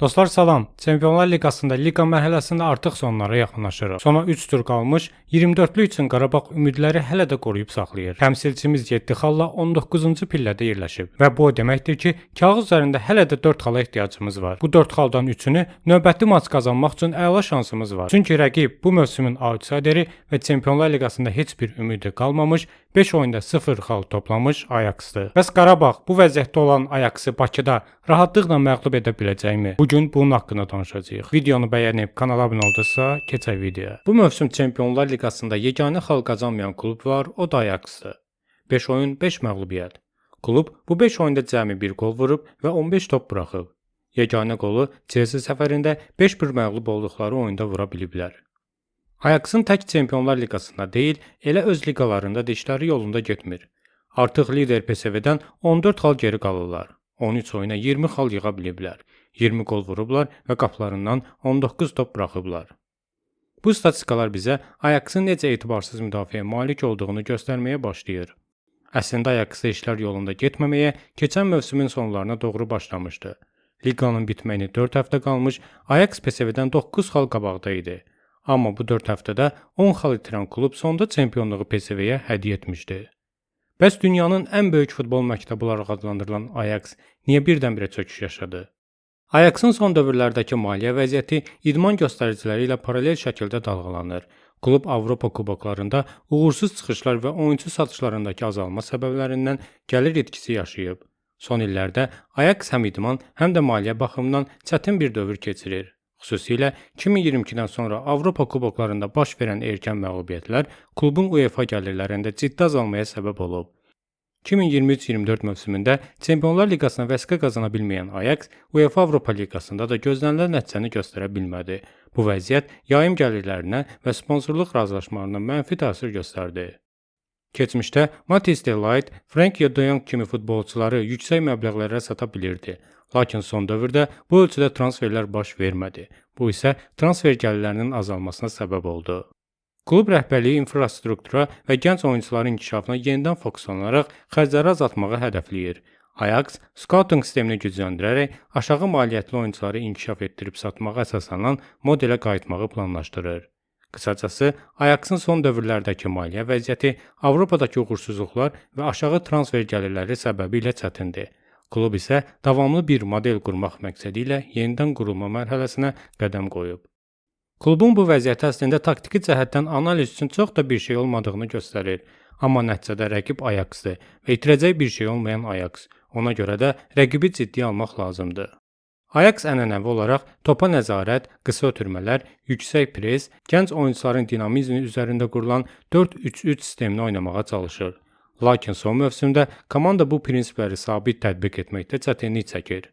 Dostlar salam. Çempionlar Liqasında liqa mərhələsində artıq sonlara yaxınlaşırıq. Sona 3 tur qalmış, 24-lük üçün Qarabağ ümidləri hələ də qoruyub saxlayır. Təmsilçimiz 7 xalla 19-cu pillədə yerləşib və bu o deməkdir ki, kağız üzərində hələ də 4 xala ehtiyacımız var. Bu 4 xaldan 3-ünü növbəti maç qazanmaq üçün əla şansımız var. Çünki rəqib bu mövsümün outsideri və Çempionlar Liqasında heç bir ümidi qalmamış, 5 oyunda 0 xal toplamış Ajaxdır. Bəs Qarabağ bu vəziyyətdə olan Ajaxı Bakıda rahatlıqla məğlub edə biləcəkmi? Bu gün bunun haqqında danışacağıq. Videonu bəyənib kanala abunə oldusa, keçək videoya. Bu mövsüm Çempionlar Liqasında yeganə xal qazanmayan klub var, o da Ajaxdır. 5 oyun, 5 məğlubiyyət. Klub bu 5 oyunda cəmi 1 gol vurub və 15 top buraxıb. Yeganə qolu Chelsea səfərində 5-1 məğlub olduqları oyunda vura biliblər. Ajaxın tək Çempionlar Liqasında deyil, elə öz liqalarında da işləri yolunda getmir. Artıq lider PSV-dən 14 xal geri qalırlar. 13 oyuna 20 xal yığa biliblər. 20 gol vurublar və qaplarından 19 top buraxıblar. Bu statistikalar bizə Ajaxın necə etibarsız müdafiəyə malik olduğunu göstərməyə başlayır. Əslində Ajaxda işlər yolunda getməməyə keçən mövsümün sonlarına doğru başlamışdı. Liqanın bitməyinə 4 həftə qalmış, Ajax PSV-dən 9 xal qabaqda idi. Amma bu 4 həftədə 10 xal itirən klub sonda çempionluğu PSV-yə hədiyyə etmişdi. Bəs dünyanın ən böyük futbol məktəbi olaraq adlandırılan Ajax niyə birdən-birə çöküş yaşadı? Ajaxın son dövrlərdəki maliyyə vəziyyəti idman göstəriciləri ilə paralel şəkildə dalğalanır. Klub Avropa kuboklarında uğursuz çıxışlar və oyunçu satışlarındakı azalma səbəblərindən gəlir itkisi yaşayıb. Son illərdə Ajax həm idman, həm də maliyyə baxımından çətin bir dövr keçirir. Xüsusilə 2022-dən sonra Avropa kuboklarında baş verən erkən məğlubiyyətlər klubun UEFA gəlirlərində ciddi azalmaya səbəb olub. 2023-24 mövsümündə Çempionlar Liqasına vəsqə qazana bilməyən Ajax UEFA Avropa Liqasında da gözlənilən nəticəni göstərə bilmədi. Bu vəziyyət yayım gəlirlərinə və sponsorluq razılaşmalarına mənfi təsir göstərdi. Keçmişdə Matthijs de Ligt, Frenkie de Jong kimi futbolçuları yüksək məbləğlərə sata bilirdi. Lakin son dövrdə bu ölçüdə transferlər baş vermədi. Bu isə transfer gəlirlərinin azalmasına səbəb oldu. Klub rəhbərliyi infrastruktura və gənc oyunçuların inkişafına yenidən fokuslanaraq xərcləri azaltmağı hədəfləyir. Ajax scouting sistemini gücləndirərək aşağı maliyyətli oyunçuları inkişaf etdirib satmağa əsaslanan modelə qayıtmağı planlaşdırır. Qısacası, Ajaxın son dövrlərdəki maliyyə vəziyyəti Avropadakı uğursuzluqlar və aşağı transfer gəlirləri səbəbilə çətindir. Klub isə davamlı bir model qurmaq məqsədi ilə yenidən qurulma mərhələsinə qədəm qoyub. Klubun bu vəziyyəti əslində taktiki cəhətdən analiz üçün çox da bir şey olmadığını göstərir. Amma nəticədə rəqib Ajaxdır və itirəcək bir şey olmayan Ajax. Ona görə də rəqibi ciddiyə almaq lazımdır. Ajax ənənəvi olaraq topa nəzarət, qısa ötürmələr, yüksək pres, gənc oyunçuların dinamizmi üzərində qurulan 4-3-3 sistemini oynamağa çalışır. Lakin son mövsümdə komanda bu prinsipləri sabit tətbiq etməkdə çətinlik çəkir.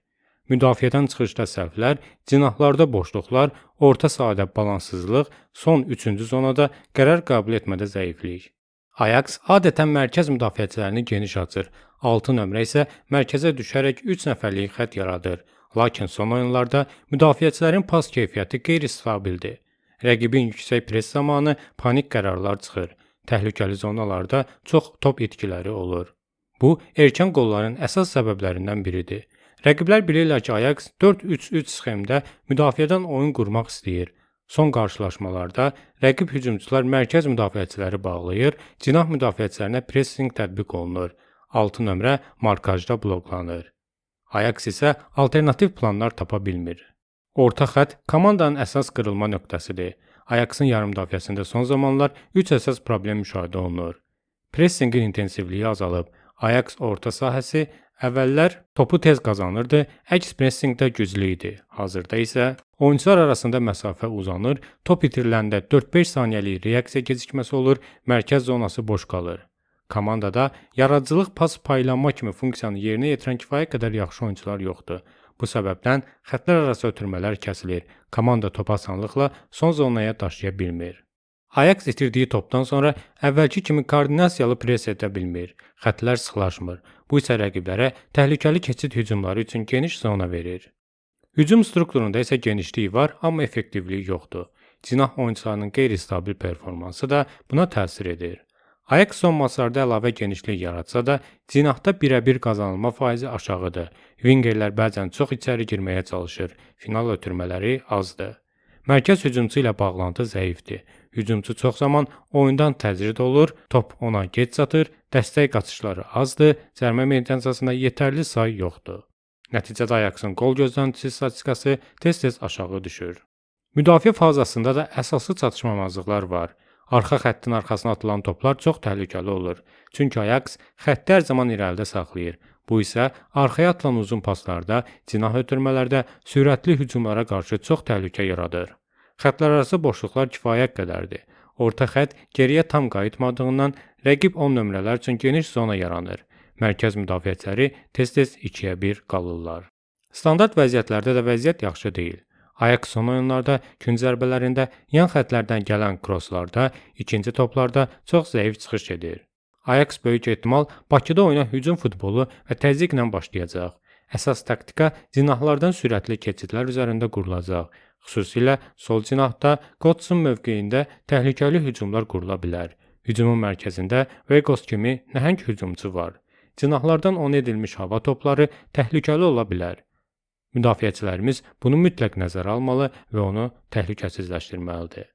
Müdafiədən çıxışda səhvlər, cinahlarda boşluqlar, orta sahədə balansızlıq, son 3-cü zonada qərar qəbul etmədə zəiflik. Ajax adətən mərkəz müdafiəçilərini geniş açır, 6 nömrə isə mərkəzə düşərək 3 nəfərlik xətt yaradır. Lakin son oyunlarda müdafiəçilərin pas keyfiyyəti qeyri-stabildir. Rəqibin yüksək pres zamanı panik qərarlar çıxır. Təhlükəli zonalarda çox top itkiləri olur. Bu, erkən qolların əsas səbəblərindən biridir. Rəqiblər bilirlər ki, Ajax 4-3-3 sxemdə müdafiədən oyun qurmaq istəyir. Son qarşılaşmalarda rəqib hücumçular mərkəz müdafiəçiləri bağlayır, cinah müdafiəçilərinə pressing tətbiq olunur. 6 nömrə markajda bloklanır. Ajax isə alternativ planlar tapa bilmir. Orta xətt komandanın əsas qırılma nöqtəsidir. Ajaxın yarım müdafiəsində son zamanlar 3 əsas problem müşahidə olunur. Pressingin intensivliyi azalıb. Ajax orta sahəsi əvvəllər topu tez qazanırdı, əks pressingdə güclü idi. Hazırda isə oyunçular arasında məsafə uzanır, top itiriləndə 4-5 saniyəlik reaksiya gecikməsi olur, mərkəz zonası boş qalır. Komandada yaradıcılıq pas paylanma kimi funksiyanı yerinə yetirən kifayət qədər yaxşı oyunçular yoxdur. Bu səbəbdən xəttlər arası ötürmələr kəsilir. Komanda topu asanlıqla son zonaya daşıya bilmir. Ajax itirdiyi topdan sonra əvvəlki kimi koordinasiyalı pres edə bilmir. Xəttlər sıxlaşmır. Bu isə rəqiblərə təhlükəli keçid hücumları üçün geniş zona verir. Hücum strukturunda isə genişliyi var, amma effektivliyi yoxdur. Cinah oyunçularının qeyri-stabil performansı da buna təsir edir. Ajax son maçlarda əlavə genişlik yaratsa da, cinahda birəbir qazanılma faizi aşağıdır. Wingerlər bəzən çox içəri girməyə çalışır. Final ötürmələri azdır. Mərkəz hücumçu ilə bağlantı zəifdir. Hücumçu çox zaman oyundan təcrid olur, top ona gec çatır, dəstək qaçışları azdır, cərimə meydançasında yetərli say yoxdur. Nəticədə Ajaxın qol gözləntisi statistikası tez-tez aşağı düşür. Müdafiə fazasında da əsaslı çatışmamazlıqlar var. Arxa xəttin arxasına atılan toplar çox təhlükəli olur. Çünki Ajax xətti hər zaman irəlidə saxlayır. Bu isə arxaya atılan uzun paslarda, cinah ötürmələrdə, sürətli hücumlara qarşı çox təhlükə yaradır. Xəttlərarası boşluqlar kifayət qədərdir. Orta xətt geriyə tam qayıtmadığından rəqib 10 nömrələr üçün geniş zona yaranır. Mərkəz müdafiəçiləri tez-tez 2-yə 1 qalırlar. Standart vəziyyətlərdə də vəziyyət yaxşı deyil. Ajax son oyunlarda gün zərbələrində, yan xətlərdən gələn krosslarda, ikinci toplarda çox zəif çıxış edir. Ajax böyük ehtimal Bakıda oyuna hücum futbolu və təzyiqlə başlayacaq. Əsas taktika cinahlardan sürətli keçidlər üzərində qurulacaq. Xüsusilə sol cinahda Godson mövqeyində təhlükəli hücumlar qurula bilər. Hücumun mərkəzində Vegos kimi nəhəng hücumçu var. Cinahlardan on edilmiş hava topları təhlükəli ola bilər. Müdafiəçilərimiz bunu mütləq nəzərə almalı və onu təhlükəsizləşdirməlidir.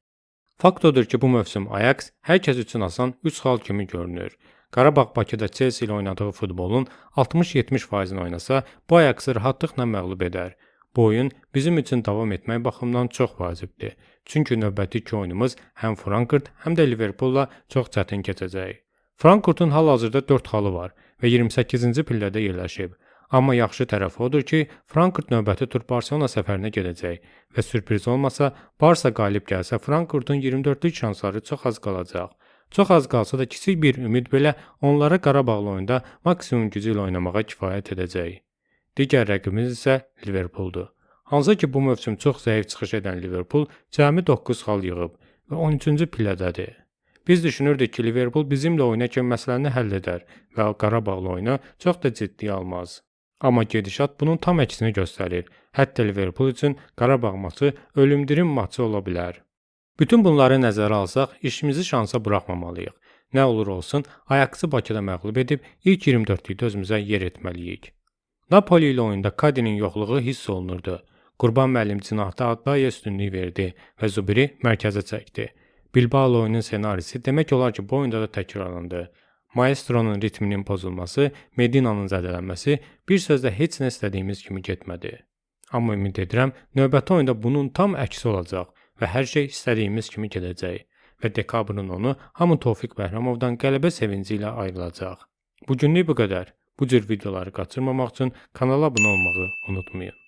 Fakt odur ki, bu mövsüm Ajax hər kəs üçün asan 3 xal kimi görünür. Qarabağ Bakıda Chelsea ilə oynadığı futbolun 60-70%-ni oynasa, bu Ajaxı rahatlıqla məğlub edər. Bu oyun bizim üçün davam etmək baxımından çox vacibdir. Çünki növbəti 2 oyunumuz həm Frankfurt, həm də Liverpoolla çox çətin keçəcək. Frankfurtun hal-hazırda 4 xalı var və 28-ci pillədə yerləşib. Amma yaxşı tərəfi odur ki, Frankfurt növbəti tur Barselona səfərinə gedəcək və sürpriz olmasa, Barsa qalib gəlsə, Frankfurtun 24-lük şansları çox az qalacaq. Çox az qalsa da kiçik bir ümid belə onlara Qarabağlı oyunda maksimum gücü ilə oynamağa kifayət edəcək. Digər rəqibimiz isə Liverpooldur. Hansı ki, bu mövsüm çox zəif çıxış edən Liverpool cəmi 9 xal yığıb və 13-cü pillədədir. Biz düşünürdük ki, Liverpool bizimlə oyuna kimi məsələni həll edər və Qarabağlı oyunu çox da ciddiyə almaz. Amma gedişat bunun tam əksini göstərir. Hətta Liverpool üçün Qarabağ maçı ölümdirim maçı ola bilər. Bütün bunları nəzərə alsaq, işimizi şansa buraxmamalıyıq. Nə olur olsun, Ajaxı Bakıda məğlub edib ilk 24-lükdə özümüzə yer etməliyik. Napoli ilə oyunda Kadinin yoxluğu hiss olunurdu. Qurban müəllim cinahda Adlaya üstünlük verdi və Zubiri mərkəzə çəkdi. Bilbao oyunun ssenarisi demək olar ki, bu oyunda da təkrarlandı. Maestronun ritminin pozulması, Medina'nın zədələnməsi bir sözlə heç nə istədiyimiz kimi getmədi. Amma ümid edirəm, növbəti oyunda bunun tam əksi olacaq və hər şey istədiyimiz kimi gedəcək və dekabrın 10-u hamı Tofiq Bəhramovdan qələbə sevinci ilə ayrılacaq. Bugünlük bu qədər. Bu cür videoları qaçırmamaq üçün kanala abunə olmağı unutmayın.